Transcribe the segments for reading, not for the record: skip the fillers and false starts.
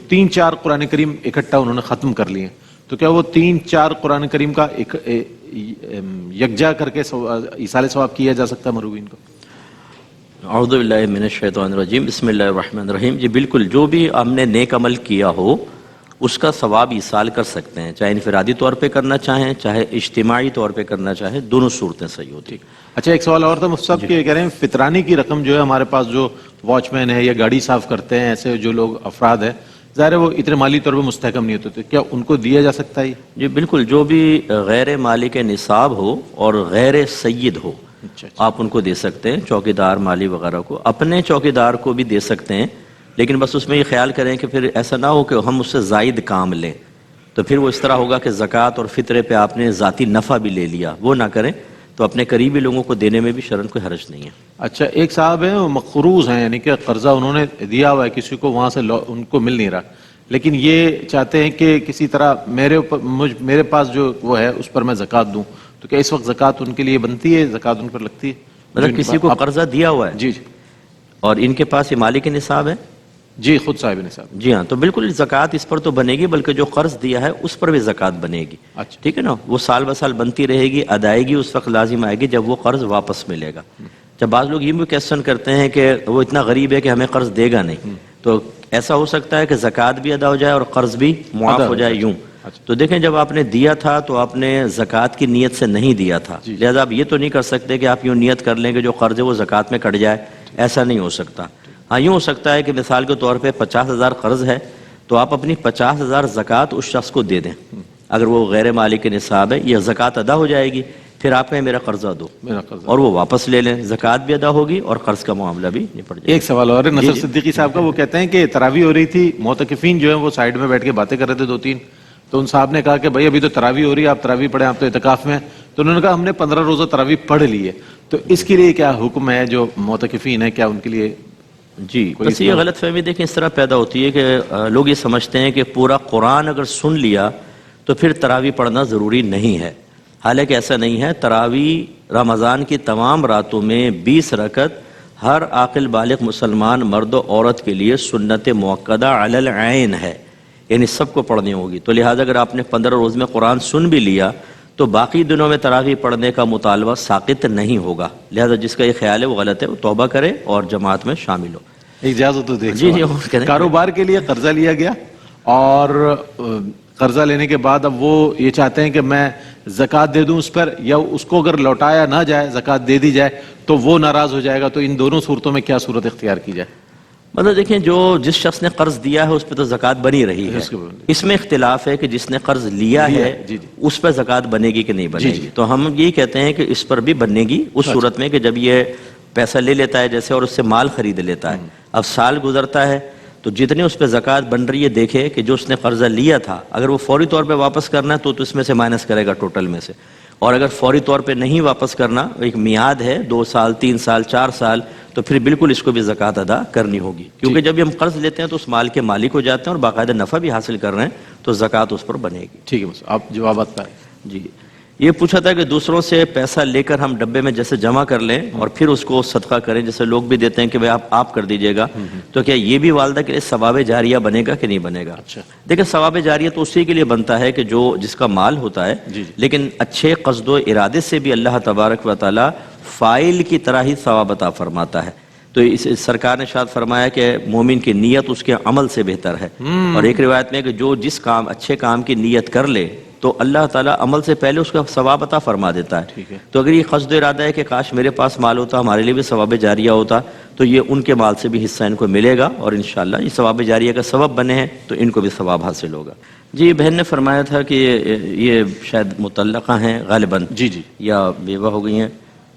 3-4 قرآن کریم اکٹھا انہوں نے ختم کر لیے، تو کیا وہ 3-4 قرآن کریم کا یکجا کر کے ایصال ثواب کیا جا سکتا ہے مروین کو؟ اعوذ باللہ من الشیطان الرجیم، بسم اللہ الرحمن الرحیم۔ جی بالکل، جو بھی ہم نے نیک عمل کیا ہو اس کا ثواب ایصال کر سکتے ہیں، چاہے انفرادی طور پہ کرنا چاہیں چاہے اجتماعی طور پہ کرنا چاہیں، دونوں صورتیں صحیح ہوتی ہیں۔ اچھا، ایک سوال اور تھا مفتی صاحب کہ کہہ رہے ہیں فطرانی کی رقم جو ہے ہمارے پاس جو واچ مین ہے یا گاڑی صاف کرتے ہیں، ایسے جو لوگ افراد ہیں، ظاہر ہے وہ اتنے مالی طور پہ مستحکم نہیں ہوتے، کیا ان کو دیا جا سکتا ہے؟ جی بالکل، جو بھی غیر مالک نصاب ہو اور غیر سید ہو آپ ان کو دے سکتے ہیں، چوکیدار مالی وغیرہ کو، اپنے چوکیدار کو بھی دے سکتے ہیں، لیکن بس اس میں یہ خیال کریں کہ پھر ایسا نہ ہو کہ ہم اس سے زائد کام لیں، تو پھر وہ اس طرح ہوگا کہ زکوٰۃ اور فطرے پہ آپ نے ذاتی نفع بھی لے لیا، وہ نہ کریں، تو اپنے قریبی لوگوں کو دینے میں بھی شرعاً کوئی حرج نہیں ہے۔ اچھا، ایک صاحب ہیں وہ مقروض ہیں، یعنی کہ قرضہ انہوں نے دیا ہوا ہے کسی کو، وہاں سے ان کو مل نہیں رہا، لیکن یہ چاہتے ہیں کہ کسی طرح میرے پاس جو وہ ہے اس پر میں زکوٰۃ دوں، تو کیا اس وقت زکوٰۃ ان کے لیے بنتی ہے؟ زکوٰۃ ان پر لگتی ہے؟ مطلب کسی کو قرضہ دیا ہوا ہے جی اور ان کے پاس یہ مالک نصاب ہے؟ جی، خود صاحب نصاب۔ جی ہاں، تو بالکل زکوٰۃ اس پر تو بنے گی، بلکہ جو قرض دیا ہے اس پر بھی زکوٰۃ بنے گی۔ اچھا، ٹھیک ہے نا، وہ سال بہ سال بنتی رہے گی، ادائیگی اس وقت لازم آئے گی جب وہ قرض واپس ملے گا۔ جب بعض لوگ یہ بھی کویسچن کرتے ہیں کہ وہ اتنا غریب ہے کہ ہمیں قرض دے گا نہیں، تو ایسا ہو سکتا ہے کہ زکوٰۃ بھی ادا ہو جائے اور قرض بھی معاف ہو جائے یوں۔ تو دیکھیں، جب آپ نے دیا تھا تو آپ نے زکوٰۃ کی نیت سے نہیں دیا تھا، لہذا آپ یہ تو نہیں کر سکتے کہ آپ یوں نیت کر لیں کہ جو قرض ہے وہ زکوٰۃ میں کٹ جائے، ایسا نہیں ہو سکتا۔ ہاں، یوں ہو سکتا ہے کہ مثال کے طور پہ 50,000 قرض ہے تو آپ اپنی 50,000 زکوٰۃ اس شخص کو دے دیں، اگر وہ غیر مالک نصاب ہے، یہ زکوٰۃ ادا ہو جائے گی، پھر آپ کہیں میرا قرضہ دو اور وہ واپس لے لیں، زکوٰۃ بھی ادا ہوگی اور قرض کا معاملہ بھی نپٹ جائے گا۔ ایک سوال اور ہے نصر صدیقی صاحب کا، وہ کہتے ہیں کہ تراویح ہو رہی تھی، معتکفین جو ہیں وہ سائیڈ میں بیٹھ کے باتیں کر رہے تھے 2-3، تو ان صاحب نے کہا کہ بھائی ابھی تو تراویح ہو رہی ہے، آپ تراویح پڑھیں، آپ تو اعتکاف میں ہیں، تو انہوں نے کہا ہم نے 15 روزہ تراویح پڑھ لی ہے، تو اس کے لیے کیا حکم ہے؟ جو معتکفین ہیں کیا ان کے لیے؟ جی بس یہ غلط فہمی دیکھیں اس طرح پیدا ہوتی ہے کہ لوگ یہ سمجھتے ہیں کہ پورا قرآن اگر سن لیا تو پھر تراویح پڑھنا ضروری نہیں ہے، حالانکہ ایسا نہیں ہے۔ تراویح رمضان کی تمام راتوں میں 20 رکعت ہر عاقل بالغ مسلمان مرد و عورت کے لیے سنت موقدہ علی العین ہے، یعنی سب کو پڑھنی ہوگی، تو لہٰذا اگر آپ نے 15 روز میں قرآن سن بھی لیا تو باقی دنوں میں تراویح پڑھنے کا مطالبہ ساقط نہیں ہوگا، لہذا جس کا یہ خیال ہے وہ غلط ہے، وہ توبہ کرے اور جماعت میں شامل ہو۔ اجازت تو دے۔ جی کاروبار کے لیے قرضہ لیا گیا اور قرضہ لینے کے بعد اب وہ یہ چاہتے ہیں کہ میں زکوٰۃ دے دوں اس پر، یا اس کو اگر لوٹایا نہ جائے، زکوٰۃ دے دی جائے تو وہ ناراض ہو جائے گا، تو ان دونوں صورتوں میں کیا صورت اختیار کی جائے؟ مطلب دیکھیں، جو جس شخص نے قرض دیا ہے اس پہ تو زکوٰۃ بنی رہی ہے، اس میں اختلاف ہے کہ جس نے قرض لیا ہے اس پہ زکوٰۃ بنے گی کہ نہیں بنے گی، تو ہم یہی کہتے ہیں کہ اس پر بھی بنے گی اس صورت میں کہ جب یہ پیسہ لے لیتا ہے جیسے اور اس سے مال خرید لیتا ہے، اب سال گزرتا ہے تو جتنے اس پہ زکوٰۃ بن رہی ہے دیکھے کہ جو اس نے قرضہ لیا تھا اگر وہ فوری طور پہ واپس کرنا ہے تو اس میں سے مائنس کرے گا ٹوٹل میں سے، اور اگر فوری طور پہ نہیں واپس کرنا، ایک میعاد ہے 2 سال 3 سال 4 سال، تو پھر بالکل اس کو بھی زکوٰۃ ادا کرنی ہوگی، کیونکہ جب ہم قرض لیتے ہیں تو اس مال کے مالک ہو جاتے ہیں اور باقاعدہ نفع بھی حاصل کر رہے ہیں، تو زکوٰۃ اس پر بنے گی۔ ٹھیک ہے، بس آپ جوابات پائیں۔ جی، یہ پوچھا تھا کہ دوسروں سے پیسہ لے کر ہم ڈبے میں جیسے جمع کر لیں اور پھر اس کو صدقہ کریں، جیسے لوگ بھی دیتے ہیں کہ بھائی آپ کر دیجئے گا، تو کیا یہ بھی والدہ کے لیے ثواب جاریہ بنے گا کہ نہیں بنے گا؟ دیکھیں، ثواب جاریہ تو اسی کے لیے بنتا ہے کہ جس کا مال ہوتا ہے، لیکن اچھے قصد و ارادے سے بھی اللہ تبارک و تعالی فاعل کی طرح ہی ثواب عطا فرماتا ہے۔ تو اس سرکار نے ارشاد فرمایا کہ مومن کی نیت اس کے عمل سے بہتر ہے، اور ایک روایت میں کہ جو جس کام اچھے کام کی نیت کر لے تو اللہ تعالیٰ عمل سے پہلے اس کا ثواب عطا فرما دیتا ہے۔ تو اگر یہ قصد و ارادہ ہے کہ کاش میرے پاس مال ہوتا، ہمارے لیے بھی ثواب جاریہ ہوتا، تو یہ ان کے مال سے بھی حصہ ان کو ملے گا، اور انشاءاللہ یہ ثواب جاریہ کا سبب بنے ہیں تو ان کو بھی ثواب حاصل ہوگا۔ جی، بہن نے فرمایا تھا کہ یہ شاید مطلقہ ہیں غالباً، یا بیوہ ہو گئی ہیں،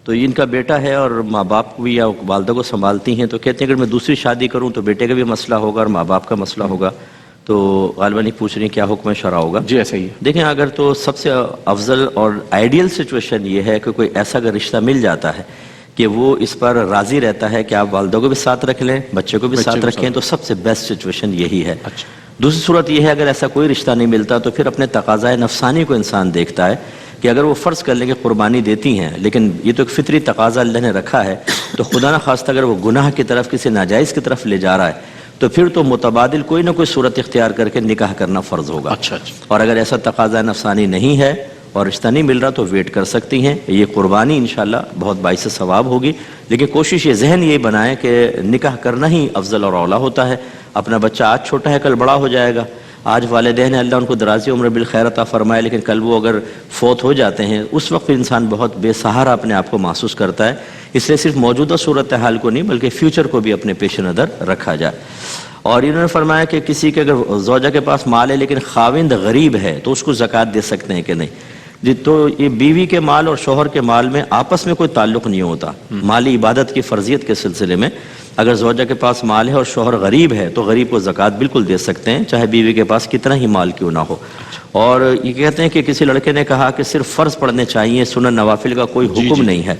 تو ان کا بیٹا ہے اور ماں باپ کو بھی یا والدہ کو سنبھالتی ہیں، تو کہتے ہیں اگر میں دوسری شادی کروں تو بیٹے کا بھی مسئلہ ہوگا اور ماں باپ کا مسئلہ ہوگا، تو غالباً یہ پوچھ رہی ہیں کیا حکم شرع ہوگا؟ جی ایسا ہی ہے۔ دیکھیں، اگر تو سب سے افضل اور آئیڈیل سچویشن یہ ہے کہ کوئی ایسا اگر رشتہ مل جاتا ہے کہ وہ اس پر راضی رہتا ہے کہ آپ والدہ کو بھی ساتھ رکھ لیں، بچے کو بھی ساتھ رکھیں، تو سب سے بیسٹ سچویشن یہی ہے۔ دوسری صورت یہ ہے اگر ایسا کوئی رشتہ نہیں ملتا تو پھر اپنے تقاضائے نفسانی کو انسان دیکھتا ہے کہ اگر وہ فرض کر لیں کہ قربانی دیتی ہیں، لیکن یہ تو ایک فطری تقاضا اللہ نے رکھا ہے، تو خدا نہ خواستہ اگر وہ گناہ کی طرف، کسی ناجائز کی طرف لے جا رہا ہے تو پھر تو متبادل کوئی نہ کوئی صورت اختیار کر کے نکاح کرنا فرض ہوگا. اچھا اچھا. اور اگر ایسا تقاضا نفسانی نہیں ہے اور رشتہ نہیں مل رہا تو ویٹ کر سکتی ہیں. یہ قربانی انشاءاللہ بہت باعث ثواب ہوگی، لیکن کوشش یہ ذہن یہ بنائیں کہ نکاح کرنا ہی افضل اور اولیٰ ہوتا ہے. اپنا بچہ آج چھوٹا ہے کل بڑا ہو جائے گا. آج والدین اللہ ان کو درازی عمر بالخیر عطا فرمائے، لیکن کل وہ اگر فوت ہو جاتے ہیں اس وقت انسان بہت بے سہارا اپنے آپ کو محسوس کرتا ہے. اس لیے صرف موجودہ صورتحال کو نہیں بلکہ فیوچر کو بھی اپنے پیش نظر رکھا جائے. اور انہوں نے فرمایا کہ کسی کے اگر زوجہ کے پاس مال ہے لیکن خاوند غریب ہے تو اس کو زکوٰۃ دے سکتے ہیں کہ نہیں؟ جی، تو یہ بیوی کے مال اور شوہر کے مال میں آپس میں کوئی تعلق نہیں ہوتا. مالی عبادت کی فرضیت کے سلسلے میں اگر زوجہ کے پاس مال ہے اور شوہر غریب ہے تو غریب کو زکوٰۃ بالکل دے سکتے ہیں، چاہے بیوی کے پاس کتنا ہی مال کیوں نہ ہو. اور یہ کہتے ہیں کہ کسی لڑکے نے کہا کہ صرف فرض پڑھنے چاہیے، سنن نوافل کا کوئی حکم نہیں ہے.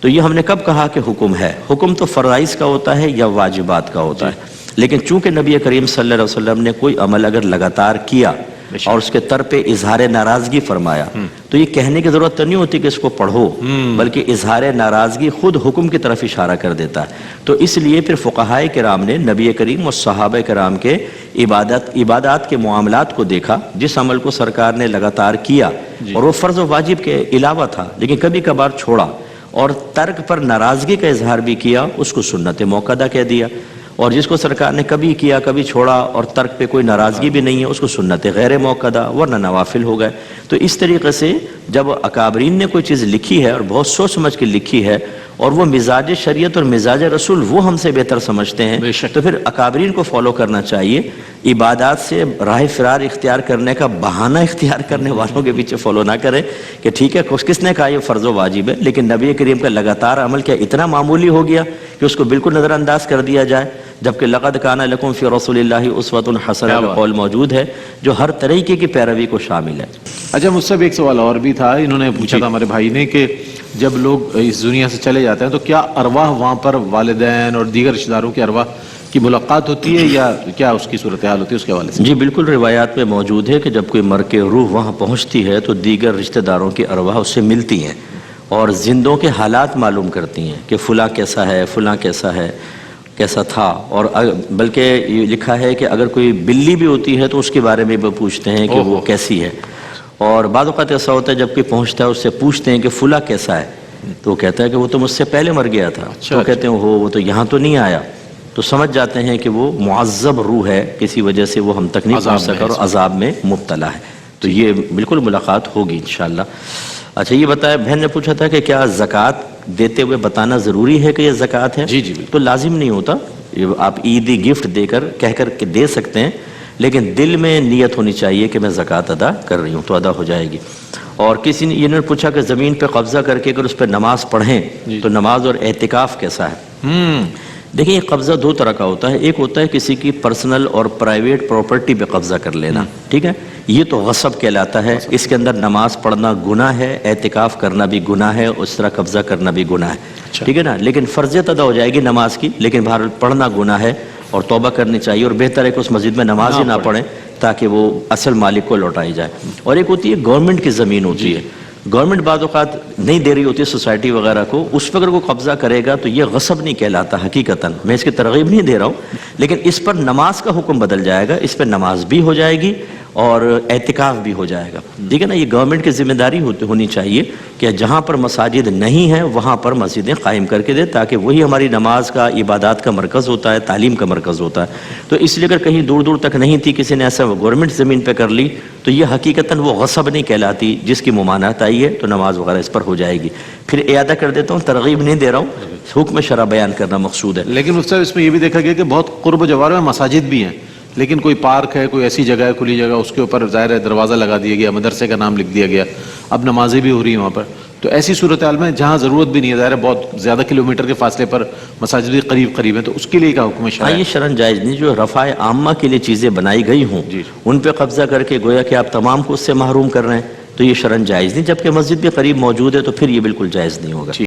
تو یہ ہم نے کب کہا کہ حکم ہے؟ حکم تو فرائض کا ہوتا ہے یا واجبات کا ہوتا ہے. لیکن چونکہ نبی کریم صلی اللہ علیہ وسلم نے کوئی عمل اگر لگاتار کیا اور اس کے تر پہ اظہار ناراضگی فرمایا تو یہ کہنے کی ضرورت نہیں ہوتی کہ اس کو پڑھو، بلکہ اظہار ناراضگی خود حکم کی طرف اشارہ کر دیتا ہے. تو اس لیے پھر فقہائے کرام نے نبی کریم اور صحابہ کرام کے عبادات کے معاملات کو دیکھا. جس عمل کو سرکار نے لگاتار کیا اور وہ فرض و واجب کے علاوہ تھا لیکن کبھی کبھار چھوڑا اور ترک پر ناراضگی کا اظہار بھی کیا، اس کو سنت موقدہ کہہ دیا. اور جس کو سرکار نے کبھی کیا کبھی چھوڑا اور ترک پہ کوئی ناراضگی بھی نہیں ہے، اس کو سنت غیر موقدہ ورنہ نوافل ہو گئے. تو اس طریقے سے جب اکابرین نے کوئی چیز لکھی ہے اور بہت سوچ سمجھ کے لکھی ہے اور وہ مزاج شریعت اور مزاج رسول وہ ہم سے بہتر سمجھتے ہیں تو پھر اکابرین کو فالو کرنا چاہیے. عبادات سے راہ فرار اختیار کرنے کا بہانہ اختیار کرنے والوں کے پیچھے فالو نہ کریں کہ ٹھیک ہے کس نے کہا یہ فرض و واجب ہے، لیکن نبی کریم کا لگاتار عمل کیا اتنا معمولی ہو گیا کہ اس کو بالکل نظر انداز کر دیا جائے، جبکہ لقد کان لکم فی رسول اللہ اسوۃ حسنہ کا قول موجود ہے جو ہر طریقے کی پیروی کو شامل ہے. اچھا، مجھ سے بھی ایک سوال اور بھی تھا. انہوں نے پوچھا تھا ہمارے بھائی نے کہ جب لوگ اس دنیا سے چلے جاتے ہیں تو کیا ارواح وہاں پر والدین اور دیگر رشتہ داروں کے ارواح کی ملاقات ہوتی ہے یا کیا اس کی صورتحال ہوتی ہے؟ اس کے حوالے سے جی بالکل روایات میں موجود ہے کہ جب کوئی مر کے روح وہاں پہنچتی ہے تو دیگر رشتہ داروں کی ارواح اس سے ملتی ہیں اور زندوں کے حالات معلوم کرتی ہیں کہ فلاں کیسا ہے، فلاں کیسا ہے، کیسا تھا. اور بلکہ یہ لکھا ہے کہ اگر کوئی بلی بھی ہوتی ہے تو اس کے بارے میں بھی پوچھتے ہیں کہ وہ کیسی ہے. اور بعض اوقات ایسا ہوتا ہے جب کوئی پہنچتا ہے اس سے پوچھتے ہیں کہ فلاں کیسا ہے تو وہ کہتا ہے کہ وہ تو مجھ سے پہلے مر گیا تھا. تو کہتے ہیں وہ تو یہاں تو نہیں آیا. تو سمجھ جاتے ہیں کہ وہ معذب روح ہے، کسی وجہ سے وہ ہم تک نہیں پہنچ سکا اور عذاب میں مبتلا ہے. تو یہ بالکل ملاقات ہوگی انشاءاللہ. اچھا یہ بتایا، بہن نے پوچھا تھا کہ کیا زکوٰۃ دیتے ہوئے بتانا ضروری ہے کہ یہ زکوٰۃ ہے؟ جی جی تو لازم نہیں ہوتا. آپ عیدی گفٹ دے کر کہہ کر کے دے سکتے ہیں، لیکن دل میں نیت ہونی چاہیے کہ میں زکوٰۃ ادا کر رہی ہوں تو ادا ہو جائے گی. اور کسی نے یہ پوچھا کہ زمین پہ قبضہ کر کے اگر اس پہ نماز پڑھیں تو نماز اور اعتکاف کیسا ہے؟ دیکھیں یہ قبضہ دو طرح کا ہوتا ہے. ایک ہوتا ہے کسی کی پرسنل اور پرائیویٹ پراپرٹی پہ قبضہ کر لینا، ٹھیک ہے، یہ تو غصب کہلاتا ہے. اس کے اندر نماز پڑھنا گناہ ہے، اعتکاف کرنا بھی گناہ ہے، اس طرح قبضہ کرنا بھی گناہ ہے، ٹھیک ہے نا. لیکن فرضیت ادا ہو جائے گی نماز کی، لیکن بہرحال پڑھنا گناہ ہے اور توبہ کرنی چاہیے اور بہتر ہے کہ اس مسجد میں نماز ہی نہ پڑھیں تاکہ وہ اصل مالک کو لوٹائی جائے. اور ایک ہوتی ہے گورنمنٹ کی زمین ہوتی ہے، گورنمنٹ بعض اوقات نہیں دے رہی ہوتی ہے سوسائٹی وغیرہ کو، اس پر اگر وہ قبضہ کرے گا تو یہ غصب نہیں کہلاتا حقیقتاً. میں اس کی ترغیب نہیں دے رہا ہوں، لیکن اس پر نماز کا حکم بدل جائے گا، اس پہ نماز بھی ہو جائے گی اور اعتکاف بھی ہو جائے گا. ٹھیک ہے نا. یہ گورنمنٹ کی ذمہ داری ہونی چاہیے کہ جہاں پر مساجد نہیں ہیں وہاں پر مسجدیں قائم کر کے دے تاکہ وہی ہماری نماز کا، عبادات کا مرکز ہوتا ہے، تعلیم کا مرکز ہوتا ہے. تو اس لیے اگر کہیں دور دور تک نہیں تھی، کسی نے ایسا گورنمنٹ زمین پہ کر لی تو یہ حقیقتاً وہ غصب نہیں کہلاتی، جس کی ممانعت آئی ہے تو نماز وغیرہ اس پر ہو جائے گی. پھر اعادہ کر دیتا ہوں، ترغیب نہیں دے رہا ہوں، حکم شرع بیان کرنا مقصود ہے. لیکن اس میں یہ بھی دیکھا گیا کہ بہت قرب و جوار میں مساجد بھی ہیں، لیکن کوئی پارک ہے، کوئی ایسی جگہ ہے کھلی جگہ، اس کے اوپر ظاہر ہے دروازہ لگا دیا گیا، مدرسے کا نام لکھ دیا گیا، اب نمازیں بھی ہو رہی ہیں وہاں پر. تو ایسی صورتحال میں جہاں ضرورت بھی نہیں ہے، ظاہر ہے بہت زیادہ کلومیٹر کے فاصلے پر مساجد بھی قریب ہیں، تو اس کے لیے کیا حکم شرع ہے؟ یہ شرعاً جائز نہیں. جو رفع عامہ کے لیے چیزیں بنائی گئی ہوں ان پہ قبضہ کر کے گویا کہ آپ تمام کو اس سے محروم کر رہے ہیں تو یہ شرعاً جائز نہیں. جبکہ مسجد بھی قریب موجود ہے تو پھر یہ بالکل جائز نہیں ہوگا.